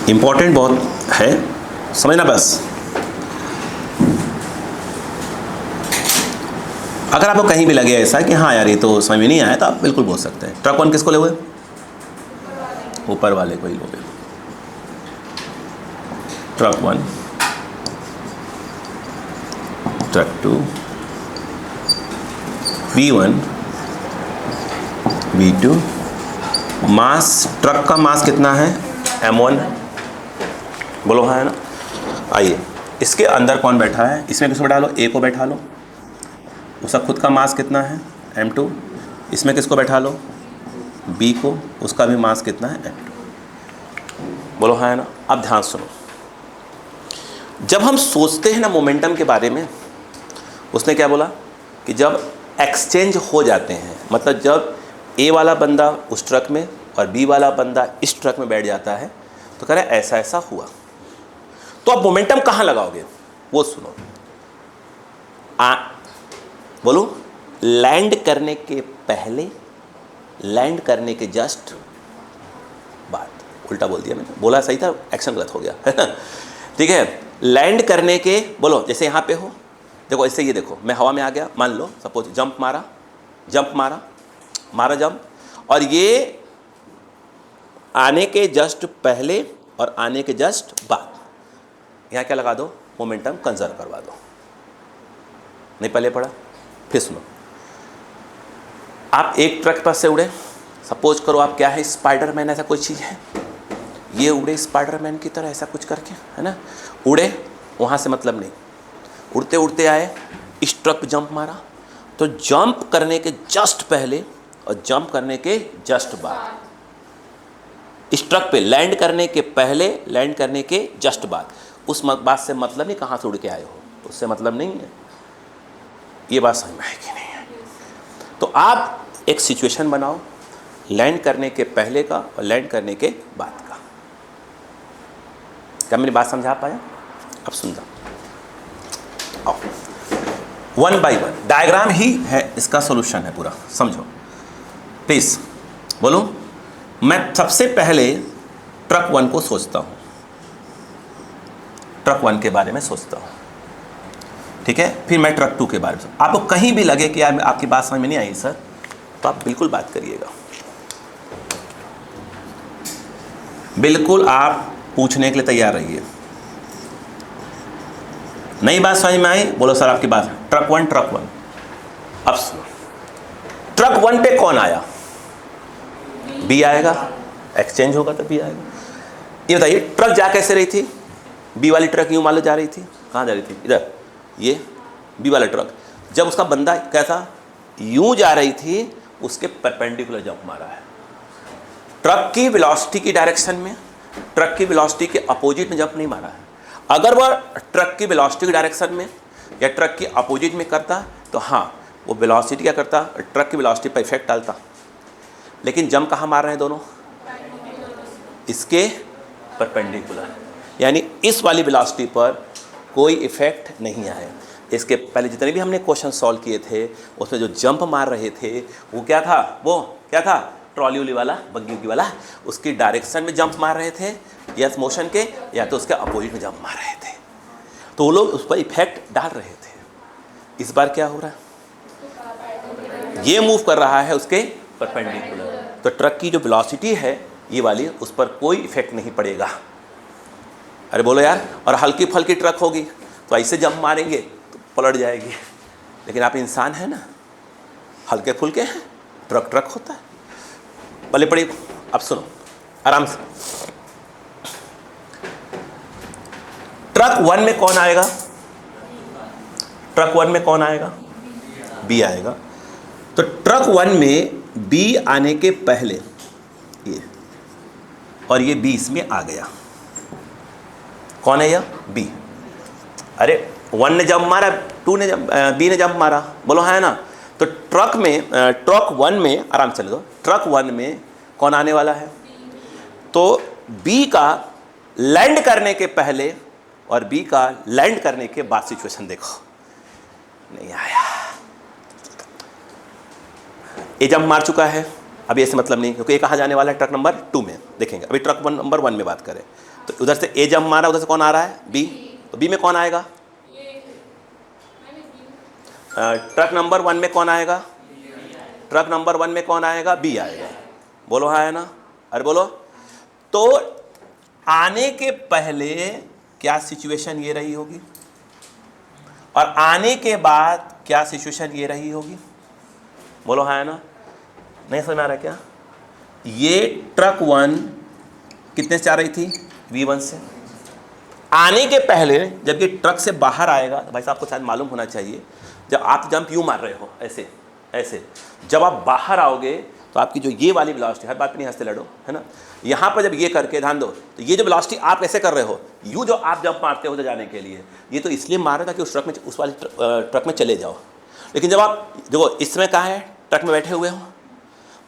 इंपॉर्टेंट बहुत है, समझना बस। अगर आपको कहीं भी लगे ऐसा कि हाँ यार ये तो समझ में नहीं आया, तो आप बिल्कुल बोल सकते हैं। ट्रक वन किसको ले हुए? ऊपर वाले को ही लोगे। Truck one, truck two, V1, V2। Mass, truck का मास कितना है? M1। बोलो हाँ है ना। आइए, इसके अंदर कौन बैठा है? इसमें किसको बैठा लो? A को बैठा लो। उसका खुद का मास कितना है? M2। इसमें किसको बैठा लो? B को। उसका भी मास कितना है? M2। बोलो हाँ है ना। अब ध्यान सुनो, जब हम सोचते हैं ना मोमेंटम के बारे में, उसने क्या बोला कि जब एक्सचेंज हो जाते हैं, मतलब जब A वाला बंदा उस ट्रक में और B वाला बंदा इस ट्रक में बैठ जाता है, तो कह रहे ऐसा ऐसा हुआ। तो अब मोमेंटम कहाँ लगाओगे वो सुनो। बोलो, लैंड करने के पहले, लैंड करने के जस्ट बाद। उल्टा बोल दिया मैंने, बोला सही था, एक्शन गलत हो गया है ना। ठीक है, लैंड करने के, बोलो जैसे यहाँ पे हो, देखो ऐसे, ये देखो मैं हवा में आ गया, मान लो सपोज जंप मारा, मारा जंप, और ये आने के जस्ट पहले और आने के जस्ट बाद, यहाँ क्या लगा दो? मोमेंटम कंजर्व करवा दो। नहीं पहले पढ़ा? फिर सुनो, आप एक ट्रक पर से उड़े, सपोज करो आप क्या है, स्पाइडरमैन, ऐसा कोई चीज़ है, ये उड़े स्पाइडरमैन की तरह ऐसा कुछ करके, है ना, उड़े, वहाँ से मतलब नहीं, उड़ते उड़ते आए, इस ट्रक पे जंप मारा, तो जंप करने के जस्ट पहले और जंप करने के जस्ट बाद, इस ट्रक पे लैंड करने के पहले, लैंड करने के जस्ट बाद, उस बात से मतलब नहीं कहाँ से उड़ के आए हो, उससे मतलब नहीं है। ये बात समझ में है कि नहीं है? तो आप एक सिचुएशन बनाओ, लैंड करने के पहले का और लैंड करने के बाद का। क्या मेरी बात समझा पाया? अब सुन जाओ, आओ, 1 by 1 डायग्राम ही है, इसका सॉल्यूशन है पूरा, समझो प्लीज। बोलो, मैं सबसे पहले ट्रक 1 को सोचता हूँ, ट्रक 1 के बारे में सोचता हूँ, ठीक है, फिर मैं ट्रक 2 के बारे में। आपको कहीं भी लगे कि यार आपकी बात समझ में नहीं आई सर, तो आप बिल्कुल बात करिएगा, बिल्कुल आप पूछने के लिए तैयार रहिए। नई बात समझ में आई, बोलो सर आपकी बात। ट्रक 1। अब सुनो, ट्रक 1 पे कौन आया? बी आएगा, एक्सचेंज होगा तो बी आएगा। ये बताइए, ट्रक जा कैसे रही थी? बी वाली ट्रक यूं मान लो जा रही थी, कहाँ जा रही थी? इधर, ये बी वाला ट्रक, जब उसका बंदा कैसा यूं जा रही थी, उसके परपेंडिकुलर जंप मारा है। ट्रक की वेलोसिटी की डायरेक्शन में, ट्रक की वेलोसिटी के अपोजिट में जंप नहीं मारा है। अगर वह ट्रक की वेलोसिटी की डायरेक्शन में या ट्रक की अपोजिट में करता, तो हाँ वो वेलोसिटी क्या करता, ट्रक की वेलोसिटी पर इफेक्ट डालता। लेकिन जंप कहाँ मार रहे हैं दोनों? इसके परपेंडिकुलर, यानी इस वाली वेलोसिटी पर कोई इफेक्ट नहीं आया। इसके पहले जितने भी हमने क्वेश्चन सॉल्व किए थे, उसमें जो जंप मार रहे थे वो क्या था? वो क्या था? ट्रॉली उली वाला, बग्गी उग्गी वाला, उसकी डायरेक्शन में जंप मार रहे थे, या मोशन के, या तो उसके अपोजिट में जंप मार रहे थे। तो वो लोग उस पर इफेक्ट डाल रहे थे। इस बार क्या हो रहा है, ये मूव कर रहा है उसके परपेंडिकुलर, तो ट्रक की जो वेलोसिटी है ये वाली, उस पर कोई इफेक्ट नहीं पड़ेगा। अरे बोलो यार, और हल्की फल्की ट्रक होगी तो ऐसे जंप मारेंगे तो पलट जाएगी, लेकिन आप इंसान हैं ना, हल्के फुल्के हैं, ट्रक ट्रक होता है। भले पड़ी, अब सुनो आराम से। ट्रक 1 में कौन आएगा, ट्रक 1 में कौन आएगा, बी आएगा। तो ट्रक 1 में बी आने के पहले ये, और ये बी इसमें आ गया, कौन है यह, बी। अरे 1 ने जंप मारा, 2 ने बी ने जंप मारा, बोलो है ना। तो ट्रक 1 में आराम से लो, ट्रक 1 में कौन आने वाला है, तो बी का लैंड करने के पहले और बी का लैंड करने के बाद सिचुएशन देखो। नहीं आया, ये जंप मार चुका है, अभी ऐसे मतलब नहीं, क्योंकि ये कहाँ जाने वाला है, ट्रक नंबर 2 में देखेंगे। अभी ट्रक नंबर 1 में बात करें तो उधर से ए जंप मारा, उधर से कौन आ रहा है, बी। तो बी में कौन आएगा, ट्रक नंबर 1 में कौन आएगा, ट्रक नंबर 1 में कौन आएगा, बी आएगा। बोलो हाँ है ना, अरे बोलो। तो आने के पहले क्या सिचुएशन ये रही होगी, और आने के बाद क्या सिचुएशन ये रही होगी, बोलो हाँ है ना। नहीं समझ में आ रहा क्या, ये ट्रक 1 कितने से जा रही थी, V1 से। आने के पहले जब ये ट्रक से बाहर आएगा, तो भाई साहब को शायद मालूम होना चाहिए, जब आप जंप यूँ मार रहे हो ऐसे ऐसे, जब आप बाहर आओगे तो आपकी जो ये वाली वेलोसिटी, हर बात पे नहीं हंसते लड़ो, है ना। यहाँ पर जब ये करके ध्यान दो, तो ये जो वेलोसिटी आप कैसे कर रहे हो, यूँ जो आप जंप मारते हो तो जाने के लिए, ये तो इसलिए मार रहा था कि उस ट्रक में, उस वाली ट्रक में चले जाओ। लेकिन जब आप देखो इस समय कहाँ है, ट्रक में बैठे हुए हो,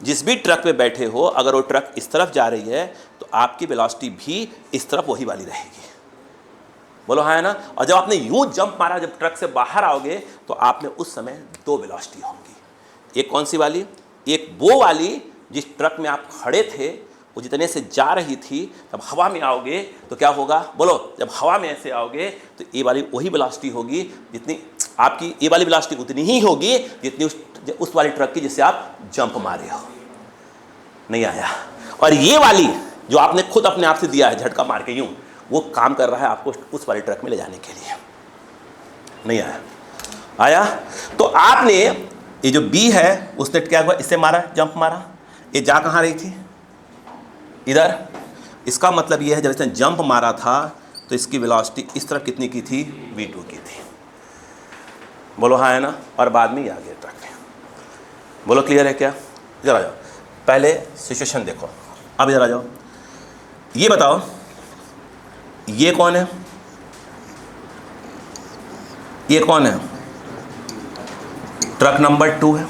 जिस भी ट्रक में बैठे हो, अगर वो ट्रक इस तरफ जा रही है तो आपकी वेलोसिटी भी इस तरफ वही वाली रहेगी। बोलो हाँ है ना। और जब आपने यूं जंप मारा, जब ट्रक से बाहर आओगे तो आप में उस समय 2 वेलोसिटी होंगी। एक कौन सी वाली, एक वो वाली जिस ट्रक में आप खड़े थे, वो जितने से जा रही थी, तब हवा में आओगे तो क्या होगा, बोलो, जब हवा में ऐसे आओगे तो ये वाली वही वेलोसिटी होगी, जितनी आपकी ये वाली वेलोसिटी उतनी ही होगी जितनी उस वाली ट्रक की जिससे आप जंप मारे हो। नहीं आया। और ये वाली जो आपने खुद अपने आप से दिया है झटका मार के यूं, वो काम कर रहा है आपको उस वाली ट्रक में ले जाने के लिए। नहीं आया, आया। तो आपने ये जो बी है उसने क्या हुआ, इससे मारा, जंप मारा, ये जा कहाँ रही थी, इधर। इसका मतलब ये है जब इसने जंप मारा था तो इसकी वेलोसिटी इस तरफ कितनी की थी, V2 की थी। बोलो हाँ है ना। और बाद में ये आ गया ट्रक में। बोलो क्लियर है क्या। इधर आ जाओ, पहले सिचुएशन देखो, अब इधर आ जाओ। ये बताओ ये कौन है, ये कौन है, ट्रक नंबर 2 है।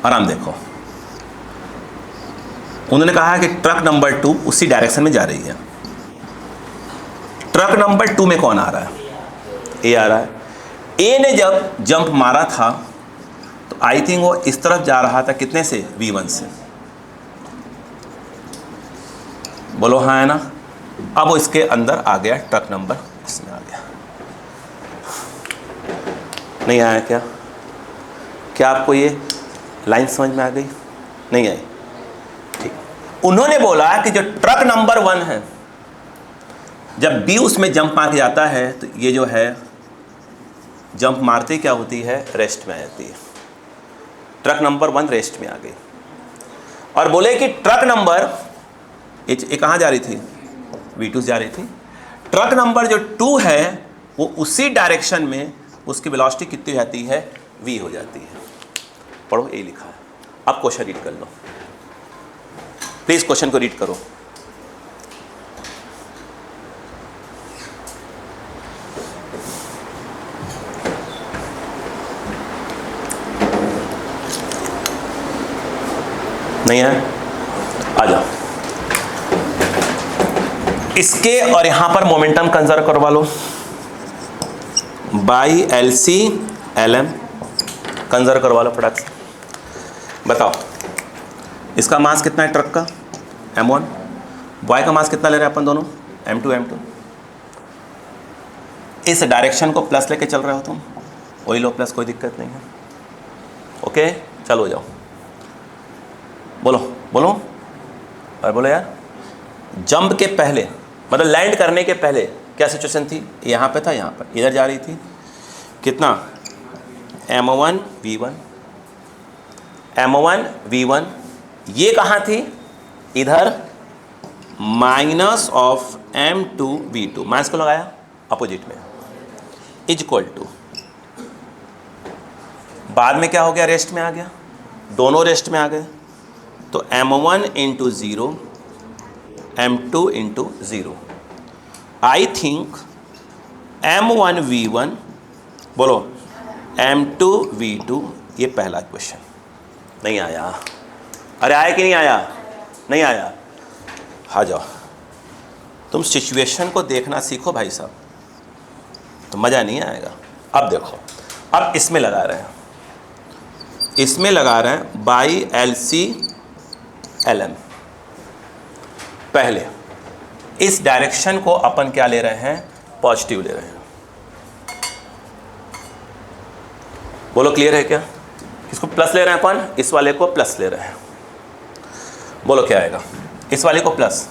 आराम देखो, उन्होंने कहा कि ट्रक नंबर 2 उसी डायरेक्शन में जा रही है। ट्रक नंबर 2 में कौन आ रहा है, ए आ रहा है। ए ने जब जंप मारा था तो आई थिंक वो इस तरफ जा रहा था, कितने से, V1 से। बोलो हाँ है ना। अब वो इसके अंदर आ गया, ट्रक नंबर इसमें आ गया। नहीं आया क्या, क्या आपको ये लाइन समझ में आ गई, नहीं आई, ठीक। उन्होंने बोला कि जो ट्रक नंबर 1 है, जब बी उसमें जंप मार के जाता है तो ये जो है जंप मारते क्या होती है, रेस्ट में आ जाती है। ट्रक नंबर 1 रेस्ट में आ गई। और बोले कि ट्रक नंबर ये कहाँ जा रही थी, V2 जा रही थी। ट्रक नंबर जो 2 है वो उसी डायरेक्शन में, उसकी वेलोसिटी कितनी हो जाती है, V हो जाती है। पढ़ो, ये लिखा है। अब क्वेश्चन रीड कर लो प्लीज, क्वेश्चन को रीड करो। नहीं है, आ जाओ। इसके और यहां पर मोमेंटम कंजर्व करवा लो, बाई LC LM कंजर्व करवा लो फटाक से। बताओ इसका मास कितना है ट्रक का, M1। बॉय का मास कितना ले रहे हैं अपन दोनों, M2 इस डायरेक्शन को प्लस लेके चल रहे हो तुम, वही लो प्लस, कोई दिक्कत नहीं है। ओके, चलो जाओ, बोलो बोलो और बोलो यार। जंप के पहले मतलब लैंड करने के पहले क्या सिचुएशन थी? यहाँ पे था, यहाँ पर इधर जा रही थी, कितना m1 v1, m1 v1, ये कहाँ थी? इधर minus of m2 v2, minus को लगाया अपोजिट में, इज इक्वल टू, बाद में क्या हो गया? रेस्ट में आ गया, दोनों रेस्ट में आ गए, तो m1 into zero, m2 into zero. I think m1 v1, बोलो m2 v2, ये पहला क्वेश्चन। नहीं आया? अरे आया कि नहीं आया? नहीं आया? आ जाओ, तुम सिचुएशन को देखना सीखो भाई साहब, तो मज़ा नहीं आएगा। अब देखो, अब इसमें लगा रहे हैं, इसमें लगा रहे हैं बाई LCLM। पहले इस डायरेक्शन को अपन क्या ले रहे हैं? पॉजिटिव ले रहे हैं। बोलो क्लियर है क्या? इसको प्लस ले रहे हैं अपन, इस वाले को प्लस ले रहे हैं। बोलो क्या आएगा? इस वाले को प्लस,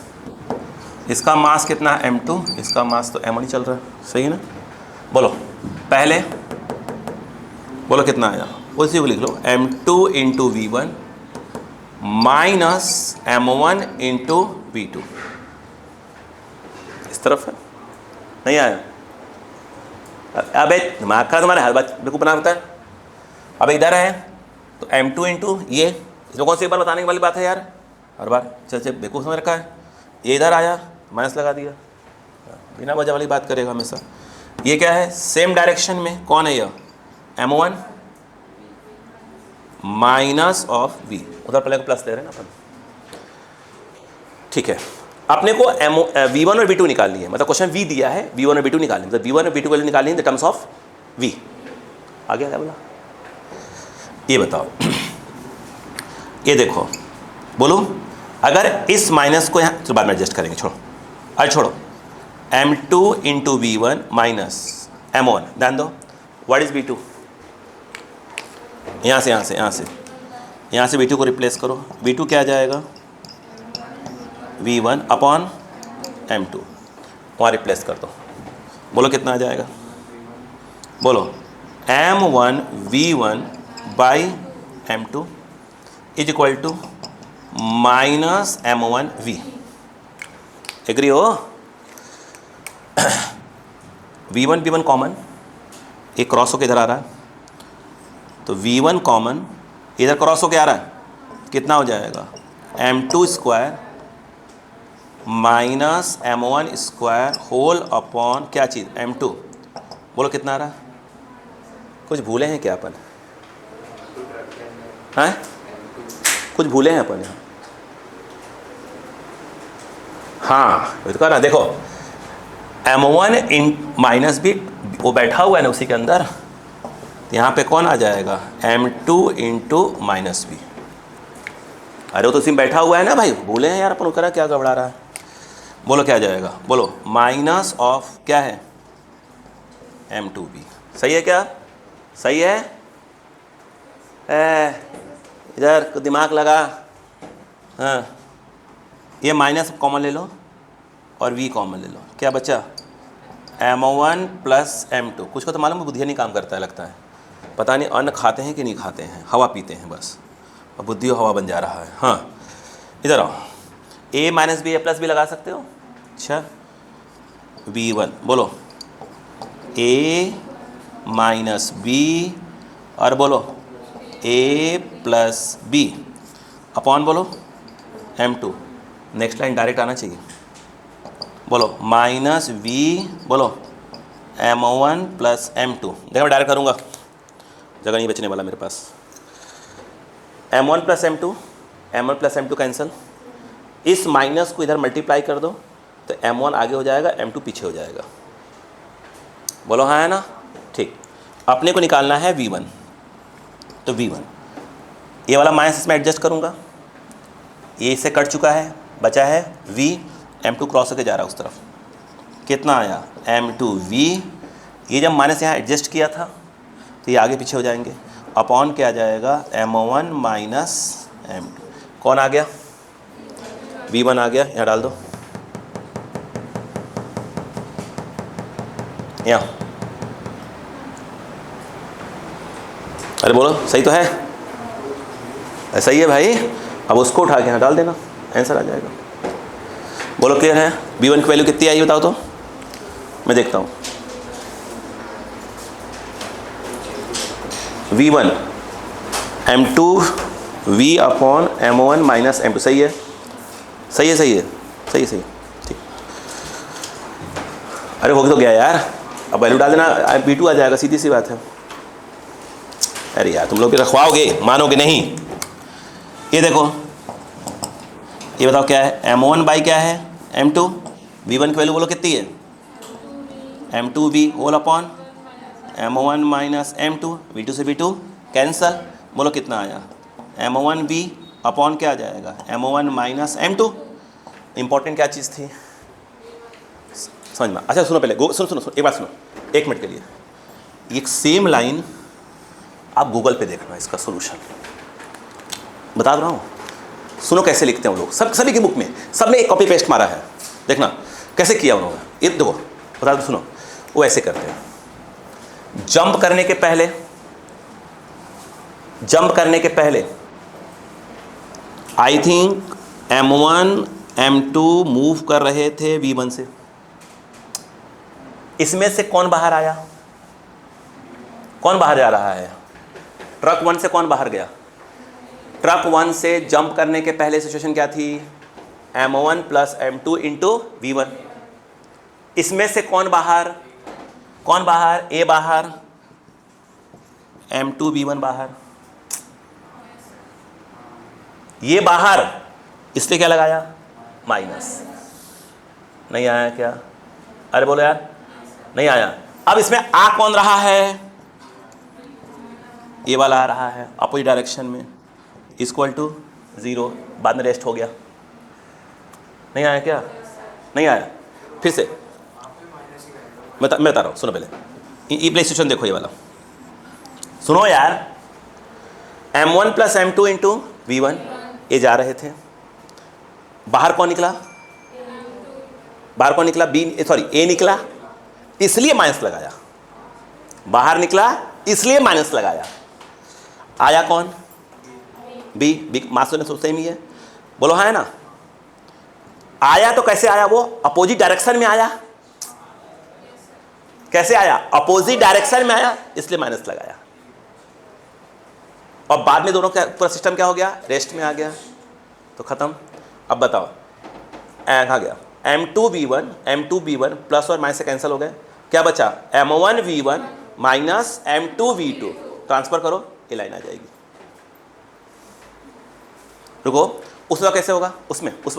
इसका मास कितना है? m2, इसका मास तो m1 ही चल रहा है, सही है ना? बोलो पहले, बोलो कितना आया? उसी को लिख लो, m2 into v1 minus m1 into v2, इस तरफ है। नहीं आया? अबे दिमाग का तुम्हारे हर बात बिल्कुल बना होता है। अब इधर है तो m2 इंटू ये, इसमें कौन सी बार बताने की वाली बात है यार? हर बार चल चल बेवकूफ़ समझ रखा है। ये इधर आया, माइनस लगा दिया, बिना वजह वाली बात करेगा हमेशा। ये क्या है? सेम डायरेक्शन में कौन है? यह m1 माइनस ऑफ v, उधर पहले को प्लस ले रहे हैं ना अपन, ठीक है। अपने को v1 और v2 निकालनी है, मतलब क्वेश्चन v दिया है, v1 और v2 निकालनी है, मतलब v1 और v2 वैल्यू निकालनी है in the terms of v। आ गया क्या बोला? ये बताओ, ये देखो, बोलो अगर इस माइनस को यहाँ तो बाद में एडजस्ट करेंगे, छोड़ो, अरे छोड़ो, m2 into v1 minus m1, ध्यान दो, व्हाट इज v2? यहाँ से v2 को रिप्लेस करो, v2 क्या आ जाएगा? v1 अपॉन m2, वहाँ रिप्लेस कर दो, बोलो कितना आ जाएगा? बोलो m1 v1 by m2 is equal to minus m1 v। Agree हो? v1 कॉमन, एक क्रॉस होकर इधर आ रहा है, तो v1 कॉमन इधर क्रॉस होकर आ रहा है, कितना हो जाएगा? m2 square minus m1 square whole upon क्या चीज़? m2। बोलो कितना आ रहा है? कुछ भूले हैं क्या अपन? हैं? कुछ भूले हैं अपन यहाँ? हाँ तो कह रहा, देखो m1 इन माइनस भी वो बैठा हुआ है ना उसी के अंदर, तो यहाँ पे कौन आ जाएगा? m2 into minus B. अरे वो तो उसी में बैठा हुआ है ना भाई, भूले हैं यार अपन, कह रहा क्या घबरा रहा है? बोलो क्या आ जाएगा? बोलो माइनस ऑफ क्या है? m2b। सही है क्या? सही है? इधर दिमाग लगा, हाँ। ये माइनस कॉमन ले लो और v कॉमन ले लो, क्या बचा? m1 plus m2। कुछ को तो मालूम है बुद्धि नहीं काम करता है लगता है, पता नहीं अन्न खाते हैं कि नहीं खाते हैं, हवा पीते हैं बस, और बुद्धि हवा बन जा रहा है। हाँ इधर आओ, a minus B, a plus B लगा सकते हो। अच्छा v1, बोलो a माइनस बी, और बोलो a प्लस बी अपॉन बोलो m2। नेक्स्ट लाइन डायरेक्ट आना चाहिए, बोलो माइनस v, बोलो m1 प्लस m2। देखो मैं डायरेक्ट करूँगा, जगह नहीं बचने वाला मेरे पास। m1 plus m2, m1 plus m2 cancel, इस माइनस को इधर मल्टीप्लाई कर दो तो m1 आगे हो जाएगा, m2 पीछे हो जाएगा। बोलो हाँ है ना? ठीक, अपने को निकालना है v1, तो v1 ये वाला माइनस इसमें एडजस्ट करूँगा, ये इससे कट चुका है, बचा है v, m2 क्रॉस होकर जा रहा है उस तरफ, कितना आया? m2v। ये जब माइनस यहाँ एडजस्ट किया था तो ये आगे पीछे हो जाएंगे, अपॉन क्या आ जाएगा M1 माइनस M2। कौन आ गया? V1 आ गया, यहाँ डाल दो, यहाँ। अरे बोलो सही तो है? सही है भाई। अब उसको उठा के यहाँ डाल देना, आंसर आ जाएगा। बोलो क्लियर है? V1 की वैल्यू कितनी आई बताओ तो, मैं देखता हूँ। V1 M2 V upon M1 minus M2। सही है, सही है, सही है, सही है, सही है, ठीक। अरे हो तो गया यार, अब वैल्यू डाल देना, V2 आ जाएगा, सीधी सी बात है। अरे यार तुम लोग भी रखवाओगे, मानोगे नहीं। ये देखो, ये बताओ क्या है, M1 बाई क्या है M2। V1 की वैल्यू बोलो कितनी है, M2V whole upon M1 minus M2। V2 से V2 कैंसल, बोलो कितना आया, M1V अपॉन क्या आ जाएगा M1 माइनस M2। इंपॉर्टेंट क्या चीज़ थी समझ में? अच्छा सुनो पहले, सुनो सुनो सुनो एक बात सुनो, 1 मिनट के लिए। एक सेम लाइन आप गूगल पे देखना, इसका सोल्यूशन बता रहा हूँ। सुनो कैसे लिखते हैं वो लोग, सभी की बुक में सब ने एक कॉपी पेस्ट मारा है, देखना कैसे किया उन्होंने। ये देखो बता दो, सुनो वो ऐसे करते हैं, जंप करने के पहले I think M1 M2 move कर रहे थे V1 से। इसमें से कौन बाहर आया, कौन बाहर जा रहा है? ट्रक 1 से कौन बाहर गया? ट्रक 1 से जंप करने के पहले सिचुएशन क्या थी, M1 plus M2 into V1। इसमें से कौन बाहर, कौन बाहर? A बाहर, M2 V1 बाहर। ये बाहर, इसलिए क्या लगाया माइनस। नहीं आया क्या? अरे बोलो यार, नहीं आया। अब इसमें आ कौन रहा है, ये वाला आ रहा है अपोजिट डायरेक्शन में, इक्वल टू 0, बाद में रेस्ट हो गया। नहीं आया क्या? नहीं आया। फिर से मैं बता रहा हूँ, सुनो पहले ये प्ले सिचुएशन देखो, ये वाला सुनो यार। M1 plus M2 into V1, ये जा रहे थे, बाहर कौन निकला, बाहर कौन निकला, A निकला, इसलिए माइनस लगाया। बाहर निकला इसलिए माइनस लगाया। आया कौन, B मास ने सेम ही है, बोलो हाँ है ना। आया तो कैसे आया, वो अपोजिट डायरेक्शन में आया। कैसे आया, अपोजिट डायरेक्शन में आया, इसलिए माइनस लगाया। और बाद में दोनों का पूरा सिस्टम क्या हो गया, रेस्ट में आ गया, तो खत्म। अब बताओ कहाँ गया, M2V1 प्लस और माइनस से कैंसिल हो गए, क्या बचा M1V1 माइनस M2V2। ट्रांसफर करो, ये लाइन आ जाएगी। रुको, उस वाला कैसे होगा, उसमें उस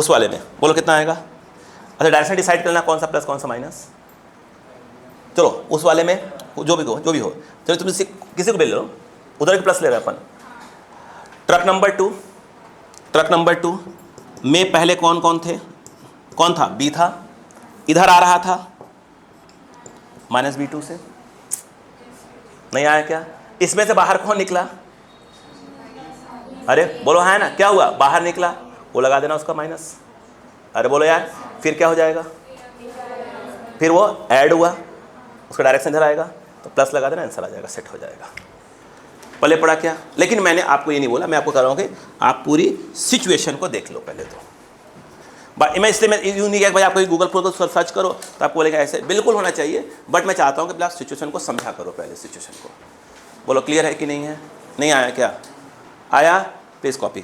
वाले में बोलो कितना आएगा। अच्छा डायरेक्शन डिसाइड करना, कौन सा प्लस कौन सा माइनस। चलो उस वाले में जो भी हो, चलो तुम किसी को भी ले लो, उधर के प्लस ले रहे अपन। ट्रक नंबर 2 में पहले कौन थे, कौन था, B था, इधर आ रहा था माइनस B2 से। नहीं आया क्या? इसमें से बाहर कौन निकला, अरे बोलो हाँ है ना, क्या हुआ, बाहर निकला, वो लगा देना उसका माइनस। अरे बोलो यार, फिर क्या हो जाएगा, फिर वो ऐड हुआ, उसका डायरेक्शन इधर आएगा, तो प्लस लगा देना, आंसर आ जाएगा, सेट हो जाएगा। पहले पढ़ा क्या, लेकिन मैंने आपको ये नहीं बोला, मैं आपको कह रहा हूँ कि आप पूरी सिचुएशन को देख लो पहले तो। मैं इसलिए मैं यूँ नहीं किया भाई आपको गूगल पर सर्च करो तो आपको बोलेगा ऐसे, बिल्कुल होना चाहिए, बट मैं चाहता हूँ कि आप सिचुएशन को समझा करो पहले सिचुएशन को। बोलो क्लियर है कि नहीं है? नहीं आया क्या? आया, पेज कॉपी।